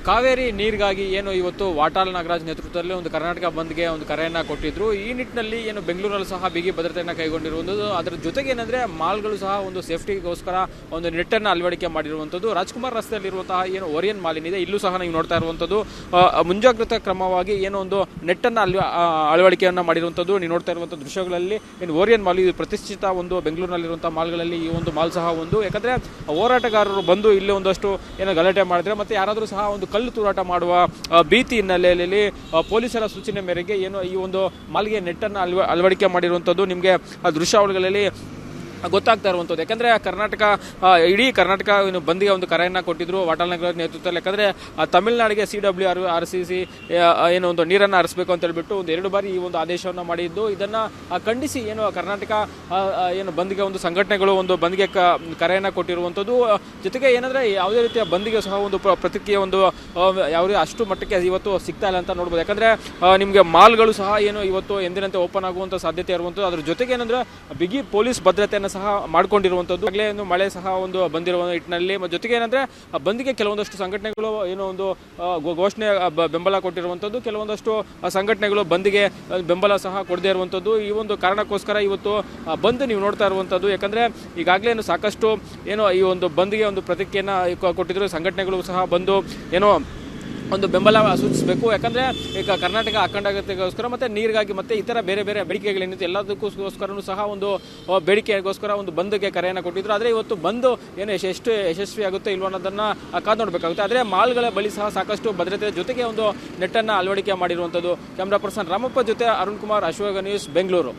ಕಾವೇರಿ ನೀರಿಗಾಗಿ ಏನು ಇವತ್ತು ವಾಟಾಳ್ ನಾಗರಾಜ್ ನೇತೃತ್ವದಲ್ಲಿ ಒಂದು ಕರ್ನಾಟಕ ಬಂದ್ಗೆ ಒಂದು ಕರೆಯನ್ನ ಕೊಟ್ಟಿದ್ರು. ಈ ನಿಟ್ಟಿನಲ್ಲಿ ಏನು ಬೆಂಗಳೂರಲ್ಲಿ ಸಹ ಬಿಗಿ ಭದ್ರತೆಯನ್ನು ಕೈಗೊಂಡಿರುವಂಥದ್ದು. ಅದರ ಜೊತೆಗೆ ಏನಂದ್ರೆ ಮಾಲ್ಗಳು ಸಹ ಒಂದು ಸೇಫ್ಟಿಗೋಸ್ಕರ ಒಂದು ನೆಟ್ಟನ್ನು ಅಳವಡಿಕೆ ಮಾಡಿರುವಂಥದ್ದು. ರಾಜ್ಕುಮಾರ್ ರಸ್ತೆಯಲ್ಲಿರುವಂತಹ ಏನು ಓರಿಯನ್ ಮಾಲ್ ಏನಿದೆ ಇಲ್ಲೂ ಸಹ ನೀವು ನೋಡ್ತಾ ಇರುವಂಥದ್ದು ಮುಂಜಾಗ್ರತಾ ಕ್ರಮವಾಗಿ ಏನೋ ಒಂದು ನೆಟ್ಟನ್ನು ಅಳವಡಿಕೆಯನ್ನು ಮಾಡಿರುವಂಥದ್ದು. ನೀವು ನೋಡ್ತಾ ಇರುವಂಥ ದೃಶ್ಯಗಳಲ್ಲಿ ಏನು ಓರಿಯನ್ ಮಾಲ್ ಇದು ಪ್ರತಿಷ್ಠಿತ ಒಂದು ಬೆಂಗಳೂರಿನಲ್ಲಿರುವಂತಹ ಮಾಲ್ಗಳಲ್ಲಿ ಈ ಒಂದು ಮಾಲ್ ಸಹ ಒಂದು. ಯಾಕಂದ್ರೆ ಹೋರಾಟಗಾರರು ಬಂದು ಇಲ್ಲಿ ಒಂದಷ್ಟು ಏನೋ ಗಲಾಟೆ ಮಾಡಿದ್ರೆ ಮತ್ತೆ ಯಾರಾದರೂ ಸಹ ಒಂದು ಕಲ್ಲು ತೂರಾಟ ಮಾಡುವ ಭೀತಿ ಹಿನ್ನೆಲೆಯಲ್ಲಿ ಪೊಲೀಸರ ಸೂಚನೆ ಮೇರೆಗೆ ಏನು ಈ ಒಂದು ಮಾಲ್ಗೆ ನೆಟ್ಟನ್ನು ಅಳವಡಿಕೆ ಮಾಡಿರುವಂಥದ್ದು ನಿಮಗೆ ಆ ದೃಶ್ಯಾವಳಿಗಳಲ್ಲಿ ಗೊತ್ತಾಗ್ತಾ ಇರುವಂಥದ್ದು. ಯಾಕಂದರೆ ಇಡೀ ಕರ್ನಾಟಕ ಬಂದಿಗೆ ಒಂದು ಕರೆಯನ್ನು ಕೊಟ್ಟಿದ್ರು ವಾಟಾಳ್ ನಾಗರಾಜ್ ನೇತೃತ್ವದಲ್ಲಿ. ಯಾಕಂದರೆ ತಮಿಳುನಾಡಿಗೆ CWRCC ಏನೋ ಒಂದು ನೀರನ್ನು ಹರಿಸಬೇಕು ಅಂತ ಹೇಳ್ಬಿಟ್ಟು ಒಂದು 2 ಬಾರಿ ಈ ಒಂದು ಆದೇಶವನ್ನು ಮಾಡಿದ್ದು. ಇದನ್ನು ಖಂಡಿಸಿ ಏನು ಕರ್ನಾಟಕ ಏನು ಬಂದಿಗೆ ಒಂದು ಸಂಘಟನೆಗಳು ಒಂದು ಬಂದಿಗೆ ಕರೆಯನ್ನು ಕೊಟ್ಟಿರುವಂಥದ್ದು. ಜೊತೆಗೆ ಏನಂದರೆ ಯಾವುದೇ ರೀತಿಯ ಬಂದಿಗೆ ಸಹ ಒಂದು ಪ್ರತಿಕ್ರಿಯೆ ಒಂದು ಯಾವುದೇ ಅಷ್ಟು ಮಟ್ಟಕ್ಕೆ ಇವತ್ತು ಸಿಗ್ತಾ ಇಲ್ಲ ಅಂತ ನೋಡ್ಬೋದು. ಯಾಕಂದರೆ ನಿಮಗೆ ಮಾಲ್ಗಳು ಸಹ ಏನು ಇವತ್ತು ಎಂದಿನಂತೆ ಓಪನ್ ಆಗುವಂಥ ಸಾಧ್ಯತೆ ಇರುವಂಥದ್ದು. ಅದ್ರ ಜೊತೆಗೆ ಏನಂದರೆ ಬಿಗಿ ಪೊಲೀಸ್ ಭದ್ರತೆಯನ್ನು ಸಹ ಮಾಡಿಕೊಂಡಿರುವಂಥದ್ದು. ಆಗಲೇ ಒಂದು ಮಳೆ ಸಹ ಒಂದು ಬಂದಿರುವ ನಿಟ್ಟಿನಲ್ಲಿ ಜೊತೆಗೆ ಏನಂದ್ರೆ ಬಂದಿಗೆ ಕೆಲವೊಂದಷ್ಟು ಸಂಘಟನೆಗಳು ಏನೋ ಒಂದು ಘೋಷಣೆ ಬೆಂಬಲ ಕೊಟ್ಟಿರುವಂಥದ್ದು. ಕೆಲವೊಂದಷ್ಟು ಸಂಘಟನೆಗಳು ಬಂದಿಗೆ ಬೆಂಬಲ ಸಹ ಕೊಡದೇ ಇರುವಂಥದ್ದು. ಈ ಒಂದು ಕಾರಣಕ್ಕೋಸ್ಕರ ಇವತ್ತು ಬಂದ್ ನೀವು ನೋಡ್ತಾ ಇರುವಂಥದ್ದು. ಯಾಕಂದ್ರೆ ಈಗಾಗಲೇ ಸಾಕಷ್ಟು ಏನೋ ಈ ಒಂದು ಬಂದ್ಗೆ ಒಂದು ಪ್ರತಿಕ್ರಿಯೆಯನ್ನು ಕೊಟ್ಟಿದ್ರು. ಸಂಘಟನೆಗಳು ಸಹ ಬಂದು ಏನೋ ಒಂದು ಬೆಂಬಲ ಸೂಚಿಸಬೇಕು. ಯಾಕಂದರೆ ಈಗ ಕರ್ನಾಟಕ ಅಖಂಡತೆಗೋಸ್ಕರ ಮತ್ತು ನೀರಿಗಾಗಿ ಮತ್ತು ಇತರ ಬೇರೆ ಬೇರೆ ಬೇಡಿಕೆಗಳೇನಿದೆ ಎಲ್ಲದಕ್ಕೋಸ್ಕರನೂ ಸಹ ಒಂದು ಬೇಡಿಕೆಗೋಸ್ಕರ ಒಂದು ಬಂದ್ಗೆ ಕರೆಯನ್ನು ಕೊಟ್ಟಿದ್ರು. ಆದರೆ ಇವತ್ತು ಬಂದು ಏನು ಎಷ್ಟು ಯಶಸ್ವಿಯಾಗುತ್ತೆ ಇಲ್ವೋ ಅನ್ನೋದನ್ನು ಕಾದು ನೋಡಬೇಕಾಗುತ್ತೆ. ಆದರೆ ಮಾಲ್ಗಳ ಬಳಿ ಸಹ ಸಾಕಷ್ಟು ಭದ್ರತೆ ಜೊತೆಗೆ ಒಂದು ನೆಟ್ಟನ್ನು ಅಳವಡಿಕೆ ಮಾಡಿರುವಂಥದ್ದು. ಕ್ಯಾಮ್ರಾ ಪರ್ಸನ್ ರಾಮಪ್ಪ ಜೊತೆ ಅರುಣ್ ಕುಮಾರ್, ಅಶ್ವಗ ನ್ಯೂಸ್, ಬೆಂಗಳೂರು.